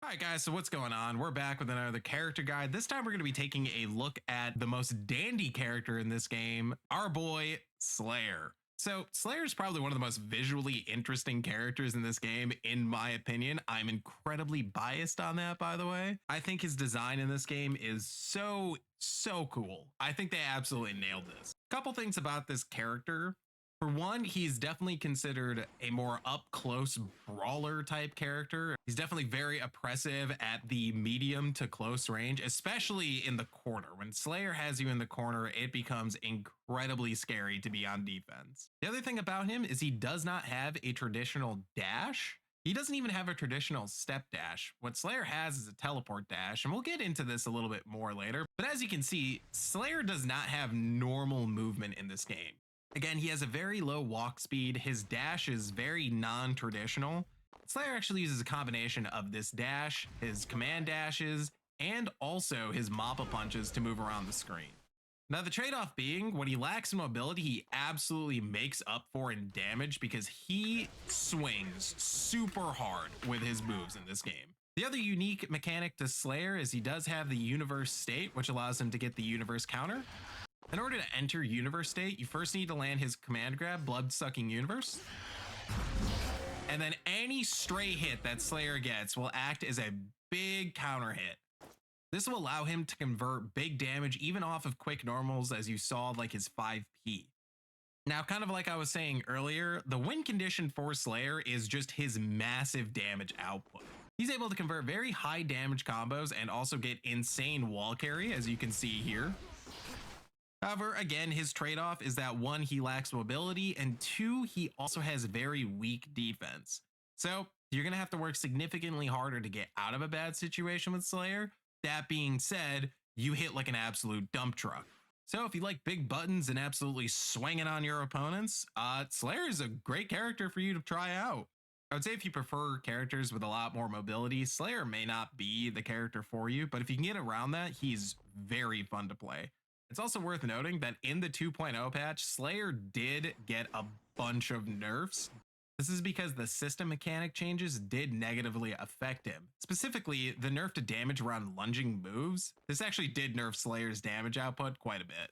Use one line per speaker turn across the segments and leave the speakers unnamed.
Alright guys, so what's going on? We're back with another character guide. This time we're going to be taking a look at the most dandy character in this game, our boy Slayer. So Slayer is probably one of the most visually interesting characters in this game, in my opinion. I'm incredibly biased on that, by the way. I think his design in this game is so cool. I think they absolutely nailed this. Couple things about this character. For one, he's definitely considered a more up-close brawler type character. He's definitely very oppressive at the medium to close range, especially in the corner. When Slayer has you in the corner, it becomes incredibly scary to be on defense. The other thing about him is he does not have a traditional dash. He doesn't even have a traditional step dash. What Slayer has is a teleport dash, and we'll get into this a little bit more later. But as you can see, Slayer does not have normal movement in this game. Again, he has a very low walk speed. His dash is very non-traditional. Slayer actually uses a combination of this dash, his command dashes, and also his Mappa punches to move around the screen. Now, the trade-off being, when he lacks in mobility, he absolutely makes up for in damage because he swings super hard with his moves in this game. The other unique mechanic to Slayer is he does have the universe state, which allows him to get the universe counter. In order to enter universe state, you first need to land his command grab, blood-sucking universe. And then any stray hit that Slayer gets will act as a big counter hit. This will allow him to convert big damage even off of quick normals, as you saw like his 5p. Now, kind of like I was saying earlier, the win condition for Slayer is just his massive damage output. He's able to convert very high damage combos and also get insane wall carry, as you can see here. However, again, his trade-off is that one, he lacks mobility, and two, he also has very weak defense. So you're going to have to work significantly harder to get out of a bad situation with Slayer. That being said, you hit like an absolute dump truck. So if you like big buttons and absolutely swinging on your opponents, Slayer is a great character for you to try out. I would say if you prefer characters with a lot more mobility, Slayer may not be the character for you, but if you can get around that, he's very fun to play. It's also worth noting that in the 2.0 patch, Slayer did get a bunch of nerfs. This is because the system mechanic changes did negatively affect him. Specifically, the nerf to damage around lunging moves. This actually did nerf Slayer's damage output quite a bit.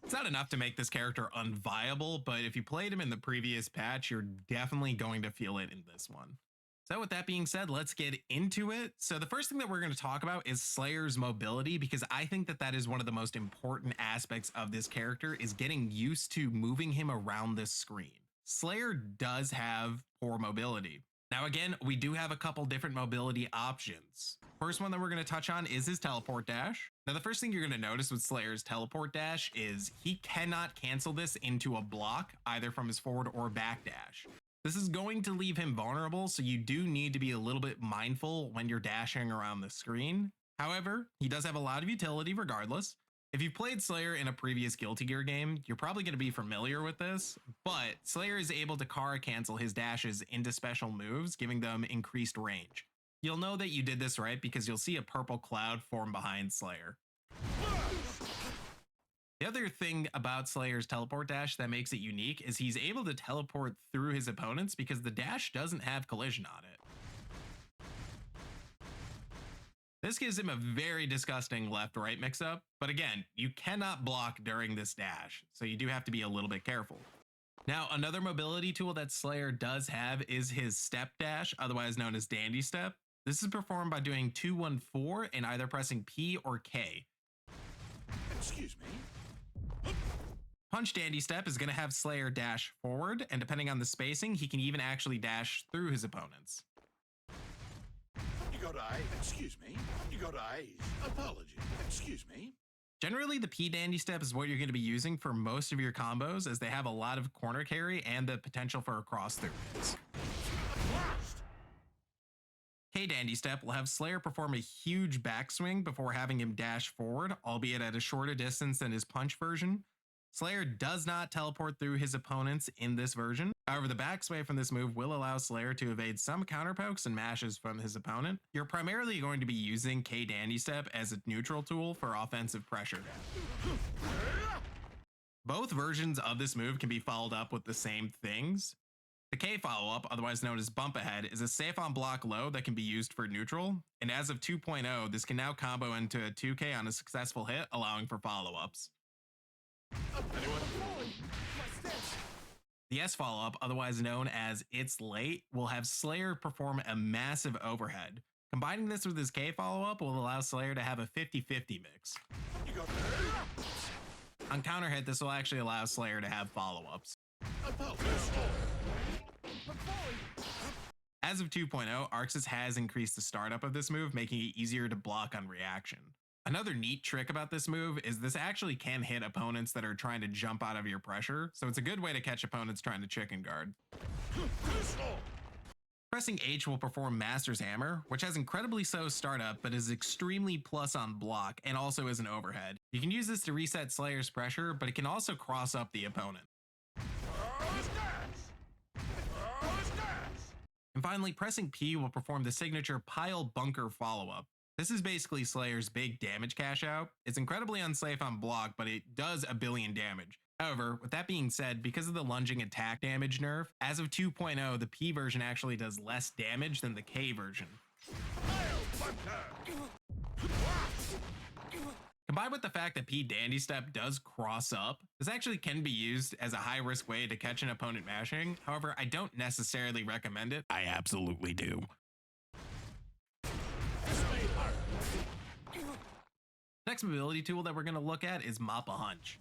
It's not enough to make this character unviable, but if you played him in the previous patch, you're definitely going to feel it in this one. So with that being said, let's get into it. So the first thing that we're going to talk about is Slayer's mobility, because I think that that is one of the most important aspects of this character, is getting used to moving him around this screen. Slayer does have poor mobility. Now again, we do have a couple different mobility options. First one that we're going to touch on is his teleport dash. Now the first thing you're going to notice with Slayer's teleport dash is he cannot cancel this into a block, either from his forward or back dash. This is going to leave him vulnerable, so you do need to be a little bit mindful when you're dashing around the screen. However, he does have a lot of utility regardless. If you've played Slayer in a previous Guilty Gear game, you're probably going to be familiar with this, but Slayer is able to Kara cancel his dashes into special moves, giving them increased range. You'll know that you did this right because you'll see a purple cloud form behind Slayer. The other thing about Slayer's teleport dash that makes it unique is he's able to teleport through his opponents because the dash doesn't have collision on it. This gives him a very disgusting left-right mix-up, but again, you cannot block during this dash, so you do have to be a little bit careful. Now, another mobility tool that Slayer does have is his step dash, otherwise known as Dandy Step. This is performed by doing 2-1-4 and either pressing P or K.
Excuse me?
Punch Dandy Step is going to have Slayer dash forward, and depending on the spacing, he can even actually dash through his opponents.
You got eyes? Excuse me? You got eyes? Apology. Excuse me?
Generally, the P Dandy Step is what you're going to be using for most of your combos, as they have a lot of corner carry and the potential for a cross through hits. K Dandy Step will have Slayer perform a huge backswing before having him dash forward, albeit at a shorter distance than his punch version. Slayer does not teleport through his opponents in this version. However, the backsway from this move will allow Slayer to evade some counter pokes and mashes from his opponent. You're primarily going to be using K Dandy Step as a neutral tool for offensive pressure. Both versions of this move can be followed up with the same things. The K follow-up, otherwise known as Bump Ahead, is a safe on block low that can be used for neutral, and as of 2.0, this can now combo into a 2K on a successful hit, allowing for follow-ups. The S follow-up, otherwise known as It's Late, will have Slayer perform a massive overhead. Combining this with his K follow-up will allow Slayer to have a 50-50 mix. On counter hit, this will actually allow Slayer to have follow-ups. As of 2.0, Arxis has increased the startup of this move, making it easier to block on reaction. Another neat trick about this move is this actually can hit opponents that are trying to jump out of your pressure, so it's a good way to catch opponents trying to chicken guard. Pressing H will perform Master's Hammer, which has incredibly slow startup but is extremely plus on block and also is an overhead. You can use this to reset Slayer's pressure, but it can also cross up the opponent. And finally, pressing P will perform the signature Pile Bunker follow-up. This is basically Slayer's big damage cash out. It's incredibly unsafe on block, but it does a billion damage. However, with that being said, because of the lunging attack damage nerf, as of 2.0, the P version actually does less damage than the K version. Combined with the fact that P Dandy Step does cross up, this actually can be used as a high-risk way to catch an opponent mashing. However, I don't necessarily recommend it. I absolutely do. Next mobility tool that we're going to look at is Mop a Hunch.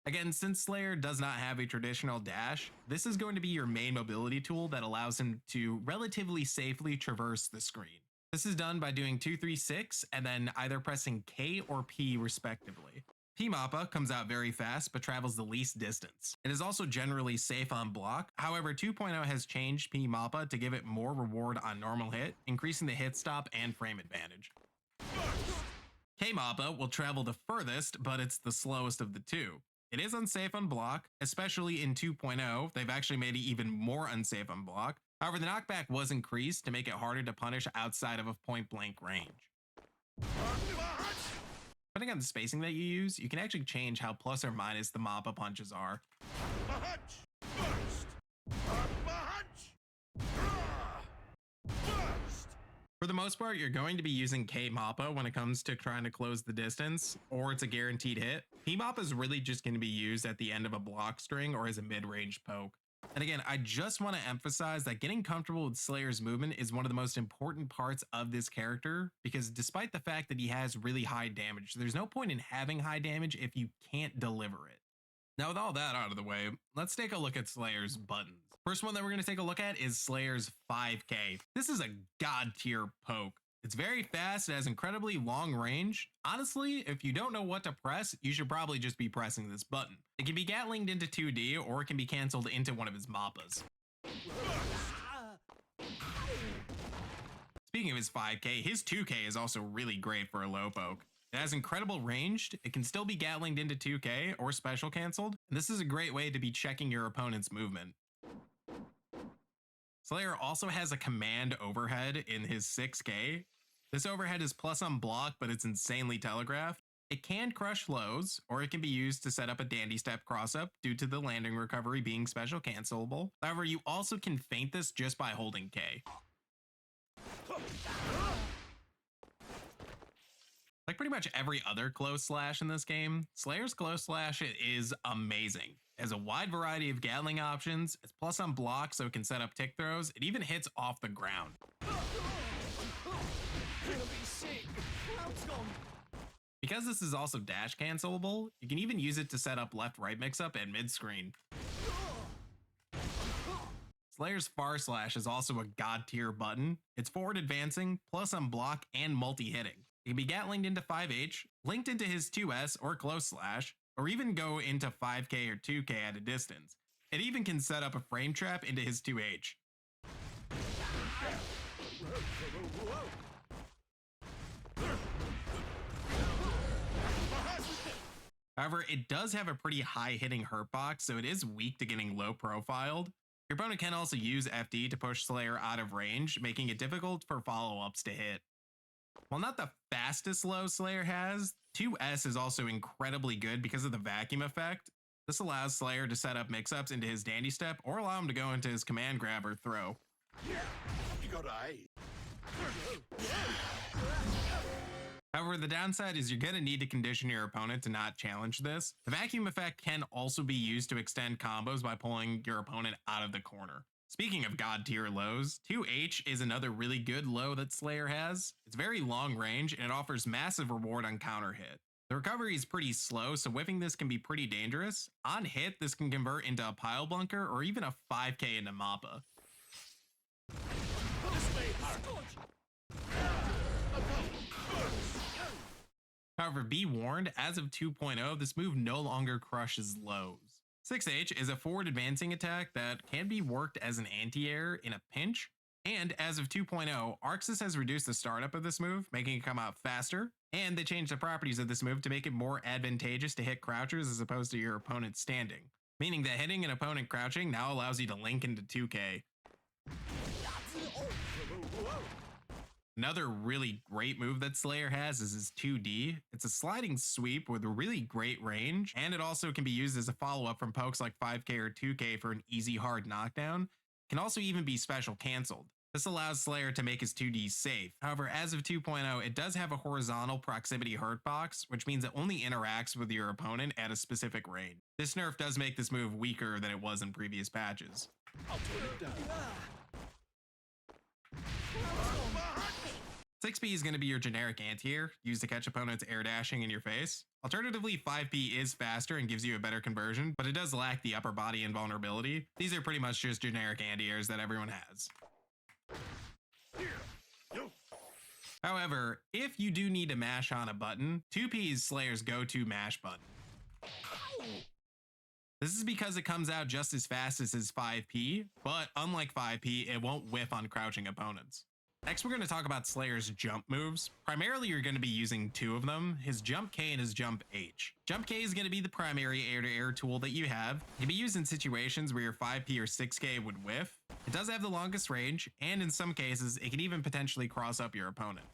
Again, since Slayer does not have a traditional dash, this is going to be your main mobility tool that allows him to relatively safely traverse the screen. This is done by doing 2-3-6 and then either pressing K or P respectively. P Mappa comes out very fast but travels the least distance. It is also generally safe on block. However, 2.0 has changed P Mappa to give it more reward on normal hit, increasing the hit stop and frame advantage. K Mappa will travel the furthest, but it's the slowest of the two. It is unsafe on block, especially in 2.0. They've actually made it even more unsafe on block. However, the knockback was increased to make it harder to punish outside of a point-blank range. Depending on the spacing that you use, you can actually change how plus or minus the Mappa punches are. For the most part, you're going to be using K Mappa when it comes to trying to close the distance, or it's a guaranteed hit. P Mappa is really just going to be used at the end of a block string or as a mid-range poke. And again, I just want to emphasize that getting comfortable with Slayer's movement is one of the most important parts of this character, because despite the fact that he has really high damage, there's no point in having high damage if you can't deliver it. Now, with all that out of the way, let's take a look at Slayer's buttons. First one that we're going to take a look at is Slayer's 5K. This is a god tier poke. It's very fast, it has incredibly long range. Honestly, if you don't know what to press, you should probably just be pressing this button. It can be gatlinged into 2D, or it can be canceled into one of his mappas. Speaking of his 5K, his 2K is also really great for a low poke. It has incredible range, it can still be gatlinged into 2K or special canceled, and this is a great way to be checking your opponent's movement. Slayer also has a command overhead in his 6K. This overhead is plus on block, but it's insanely telegraphed. It can crush lows, or it can be used to set up a Dandy Step cross-up due to the landing recovery being special cancelable. However, you also can feint this just by holding K. Like pretty much every other close slash in this game, Slayer's close slash is amazing. It has a wide variety of gatling options, it's plus on block so it can set up tick throws, it even hits off the ground. Because this is also dash cancelable, you can even use it to set up left-right mix-up and mid-screen. Slayer's far slash is also a god tier button. It's forward advancing, plus on block and multi-hitting. It can be gatlinged into 5H, linked into his 2S or close slash, or even go into 5K or 2K at a distance. It even can set up a frame trap into his 2H. However, it does have a pretty high hitting hurt box, so it is weak to getting low profiled. Your opponent can also use FD to push Slayer out of range, making it difficult for follow-ups to hit. While not the fastest low Slayer has, 2S is also incredibly good because of the vacuum effect. This allows Slayer to set up mix-ups into his dandy step or allow him to go into his command grab or throw.
You got A.
However, the downside is you're going to need to condition your opponent to not challenge this. The vacuum effect can also be used to extend combos by pulling your opponent out of the corner. Speaking of god tier lows, 2H is another really good low that Slayer has. It's very long range and it offers massive reward on counter hit. The recovery is pretty slow, so whiffing this can be pretty dangerous. On hit, this can convert into a pile bunker or even a 5k into Mappa. However, be warned, as of 2.0, this move no longer crushes lows. 6H is a forward advancing attack that can be worked as an anti-air in a pinch, and as of 2.0, Arxis has reduced the startup of this move, making it come out faster, and they changed the properties of this move to make it more advantageous to hit crouchers as opposed to your opponent standing, meaning that hitting an opponent crouching now allows you to link into 2K. Another really great move that Slayer has is his 2D. It's a sliding sweep with a really great range, and it also can be used as a follow-up from pokes like 5k or 2k for an easy hard knockdown. It can also even be special canceled. This allows Slayer to make his 2D safe. However, as of 2.0, it does have a horizontal proximity hurt box, which means it only interacts with your opponent at a specific range. This nerf does make this move weaker than it was in previous patches.
I'll turn it down.
6P is going to be your generic anti-air, used to catch opponents air dashing in your face. Alternatively, 5P is faster and gives you a better conversion, but it does lack the upper body invulnerability. These are pretty much just generic anti-airs that everyone has. However, if you do need to mash on a button, 2P is Slayer's go-to mash button. This is because it comes out just as fast as his 5P, but unlike 5P, it won't whiff on crouching opponents. Next, we're going to talk about Slayer's jump moves. Primarily, you're going to be using two of them, his Jump K and his Jump H. Jump K is going to be the primary air-to-air tool that you have. It can be used in situations where your 5P or 6K would whiff. It does have the longest range, and in some cases, it can even potentially cross up your opponent.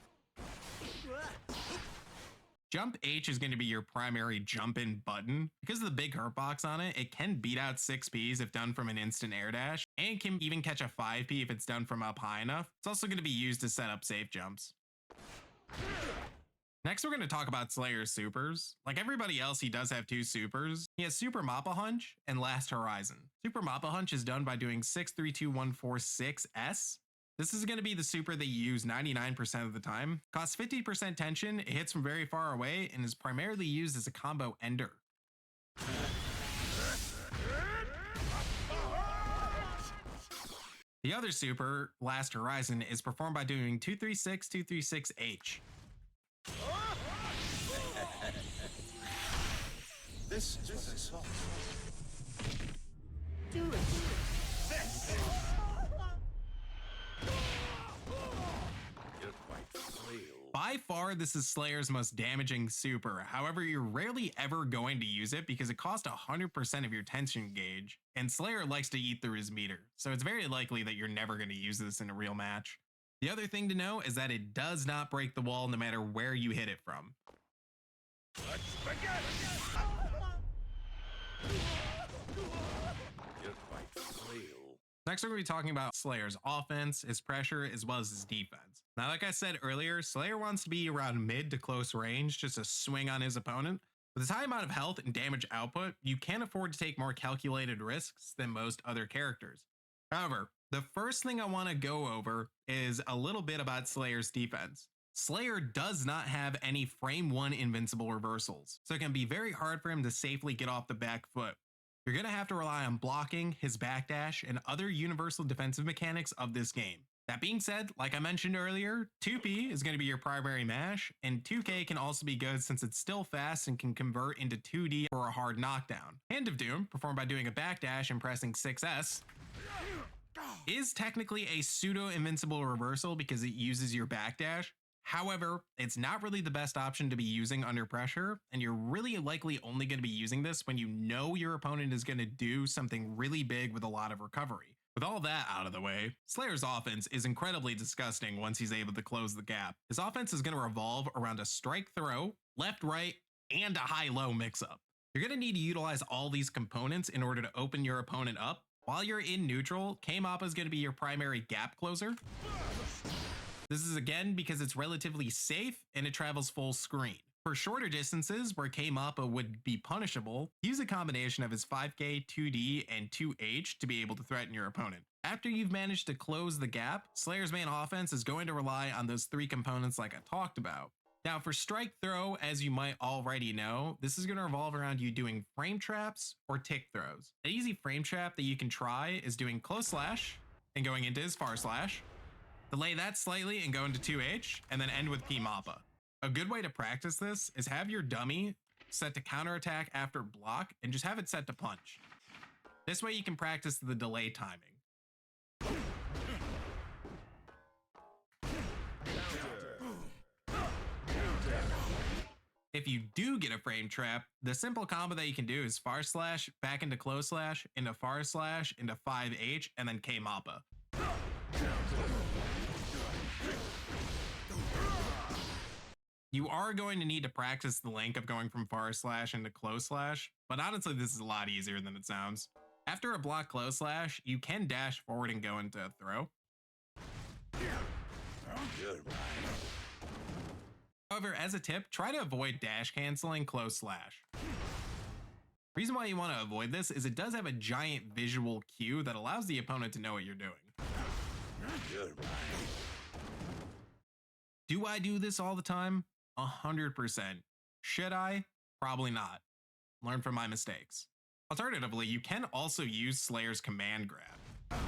Jump H is going to be your primary jump in button. Because of the big hurt box on it, it can beat out 6Ps if done from an instant air dash, and can even catch a 5P if it's done from up high enough. It's also going to be used to set up safe jumps. Next, we're going to talk about Slayer's supers. Like everybody else, he does have two supers. He has Super Mappa Hunch and Last Horizon. Super Mappa Hunch is done by doing 6-3-2-1-4-6-S. This is going to be the super that you use 99% of the time. Costs 50% tension, it hits from very far away, and is primarily used as a combo ender. The other super, Last Horizon, is performed by doing 236-236-H.
This is what I saw.
Do it.
You're quite frail.
By far, this is Slayer's most damaging super. However, you're rarely ever going to use it because it costs 100% of your tension gauge, and Slayer likes to eat through his meter, so it's very likely that you're never going to use this in a real match. The other thing to know is that it does not break the wall no matter where you hit it from.
Let's begin. You're quite frail.
Next, we're going to be talking about Slayer's offense, his pressure, as well as his defense. Now, like I said earlier, Slayer wants to be around mid to close range just to swing on his opponent. With his high amount of health and damage output, you can afford to take more calculated risks than most other characters. However, the first thing I want to go over is a little bit about Slayer's defense. Slayer does not have any frame 1 invincible reversals, so it can be very hard for him to safely get off the back foot. You're going to have to rely on blocking, his backdash, and other universal defensive mechanics of this game. That being said, like I mentioned earlier, 2P is going to be your primary mash, and 2K can also be good since it's still fast and can convert into 2D for a hard knockdown. Hand of Doom, performed by doing a backdash and pressing 6S, is technically a pseudo-invincible reversal because it uses your backdash. However, it's not really the best option to be using under pressure, and you're really likely only going to be using this when you know your opponent is going to do something really big with a lot of recovery. With all that out of the way, Slayer's offense is incredibly disgusting once he's able to close the gap. His offense is going to revolve around a strike throw, left-right, and a high-low mix-up. You're going to need to utilize all these components in order to open your opponent up. While you're in neutral, K-Mappa is going to be your primary gap closer. This is again because it's relatively safe and it travels full screen. For shorter distances where K-Mappa would be punishable, use a combination of his 5K, 2D, and 2H to be able to threaten your opponent. After you've managed to close the gap, Slayer's main offense is going to rely on those three components like I talked about. Now for strike throw, as you might already know, this is going to revolve around you doing frame traps or tick throws. An easy frame trap that you can try is doing close slash and going into his far slash, delay that slightly and go into 2H, and then end with K-Mappa. A good way to practice this is have your dummy set to counterattack after block and just have it set to punch. This way you can practice the delay timing. If you do get a frame trap, the simple combo that you can do is far slash, back into close slash, into far slash, into 5H, and then K-Mappa. You are going to need to practice the link of going from far slash into close slash, but honestly this is a lot easier than it sounds. After a block close slash, you can dash forward and go into a throw. However, as a tip, try to avoid dash canceling close slash. Reason why you want to avoid this is it does have a giant visual cue that allows the opponent to know what you're doing. Do I do this all the time? 100%. Should I? Probably not. Learn from my mistakes. Alternatively, you can also use Slayer's command grab.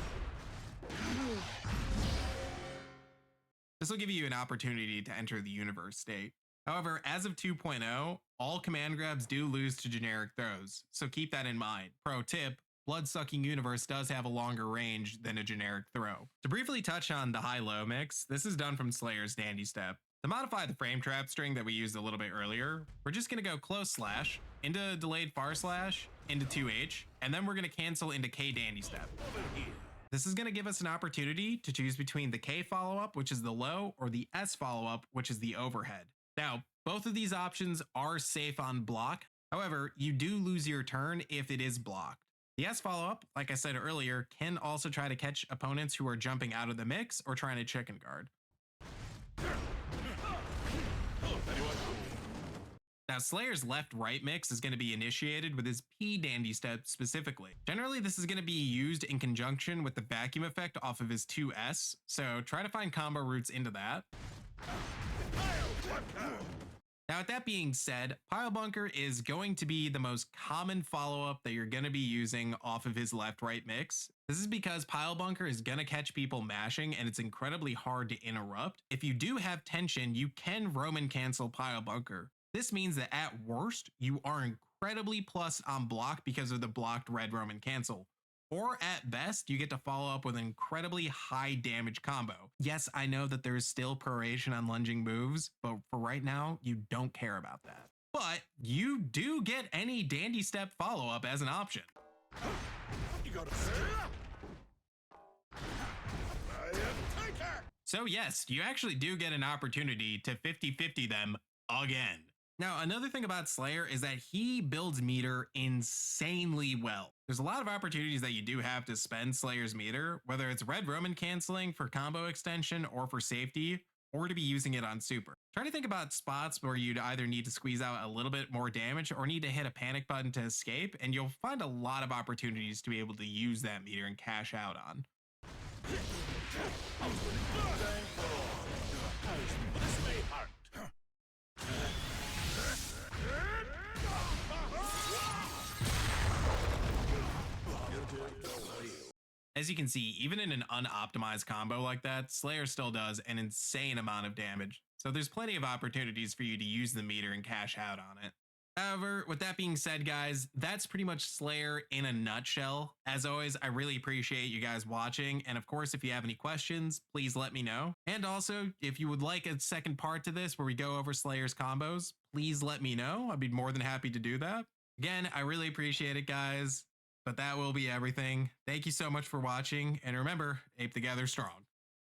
This will give you an opportunity to enter the universe state. However, as of 2.0, all command grabs do lose to generic throws, so keep that in mind. Pro tip, Blood-Sucking Universe does have a longer range than a generic throw. To briefly touch on the high-low mix, this is done from Slayer's Dandy Step. To modify the frame trap string that we used a little bit earlier, we're just going to go close slash, into delayed far slash, into 2H, and then we're going to cancel into K Dandy Step. This is going to give us an opportunity to choose between the K follow-up, which is the low, or the S follow-up, which is the overhead. Now, both of these options are safe on block. However, you do lose your turn if it is blocked. The S follow-up, like I said earlier, can also try to catch opponents who are jumping out of the mix or trying to chicken guard. Now, Slayer's left-right mix is going to be initiated with his P Dandy Step specifically. Generally, this is going to be used in conjunction with the vacuum effect off of his 2S, so try to find combo routes into that. Now, with that being said, Pile Bunker is going to be the most common follow-up that you're going to be using off of his left-right mix. This is because Pile Bunker is going to catch people mashing and it's incredibly hard to interrupt. If you do have tension, you can Roman cancel Pile Bunker. This means that at worst, you are incredibly plus on block because of the blocked red Roman cancel. Or at best, you get to follow up with an incredibly high damage combo. Yes, I know that there is still proration on lunging moves, but for right now, you don't care about that. But you do get any Dandy Step follow-up as an option. So yes, you actually do get an opportunity to 50-50 them again. Now, another thing about Slayer is that he builds meter insanely well. There's a lot of opportunities that you do have to spend Slayer's meter, whether it's red Roman canceling for combo extension or for safety, or to be using it on super. Try to think about spots where you'd either need to squeeze out a little bit more damage or need to hit a panic button to escape, and you'll find a lot of opportunities to be able to use that meter and cash out on. As you can see, even in an unoptimized combo like that, Slayer still does an insane amount of damage, so there's plenty of opportunities for you to use the meter and cash out on it. However, with that being said, guys, that's pretty much Slayer in a nutshell. As always, I really appreciate you guys watching, and of course, if you have any questions, please let me know. And also, if you would like a second part to this where we go over Slayer's combos, please let me know. I'd be more than happy to do that. Again, I really appreciate it, guys. But that will be everything. Thank you so much for watching, and remember, ape together strong.